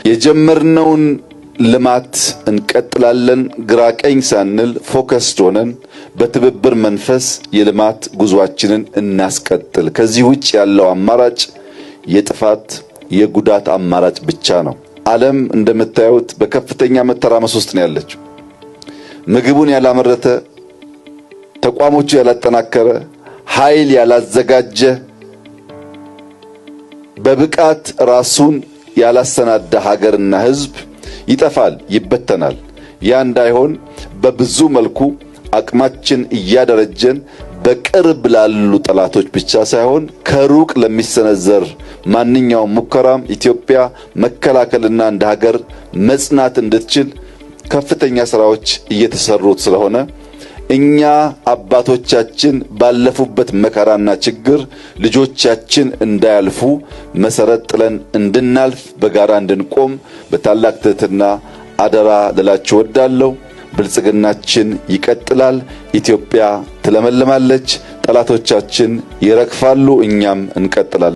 የጀመርነውን ልማት እንቀጥላለን። ግራ ቀኝ ሳንል ፎከስድ ሆነን በትብብር መንፈስ የልማት ጉዟችንን እናስቀጥል። ከዚህ ውጭ ያለው አማራጭ የጥፋት የጉዳት አማራጭ ብቻ ነው። ዓለም እንደምታዩት በከፍተኛ መተራመስ ውስጥ ነው ያለችው። ምግቡን ያላመረተ፣ ተቋሞቹ ያላጠናከረ፣ ኃይል ያላዘጋጀ፣ በብቃት ራሱን ያላሰናዳ ሀገርና ሕዝብ ይጠፋል፣ ይበተናል። ያ እንዳይሆን በብዙ መልኩ አቅማችን እያደረጀን በቅርብ ላሉ ጠላቶች ብቻ ሳይሆን ከሩቅ ለሚሰነዘር ማንኛውም ሙከራም ኢትዮጵያ መከላከልና እንደ ሀገር መጽናት እንድትችል ከፍተኛ ስራዎች እየተሰሩት ስለሆነ እኛ አባቶቻችን ባለፉበት መከራና ችግር ልጆቻችን እንዳያልፉ መሰረት ጥለን እንድናልፍ በጋራ እንድንቆም በታላቅ ትህትና አደራ ልላችሁ እወዳለሁ። ብልጽግናችን ይቀጥላል። ኢትዮጵያ ትለመልማለች። ጠላቶቻችን ይረግፋሉ። እኛም እንቀጥላለን።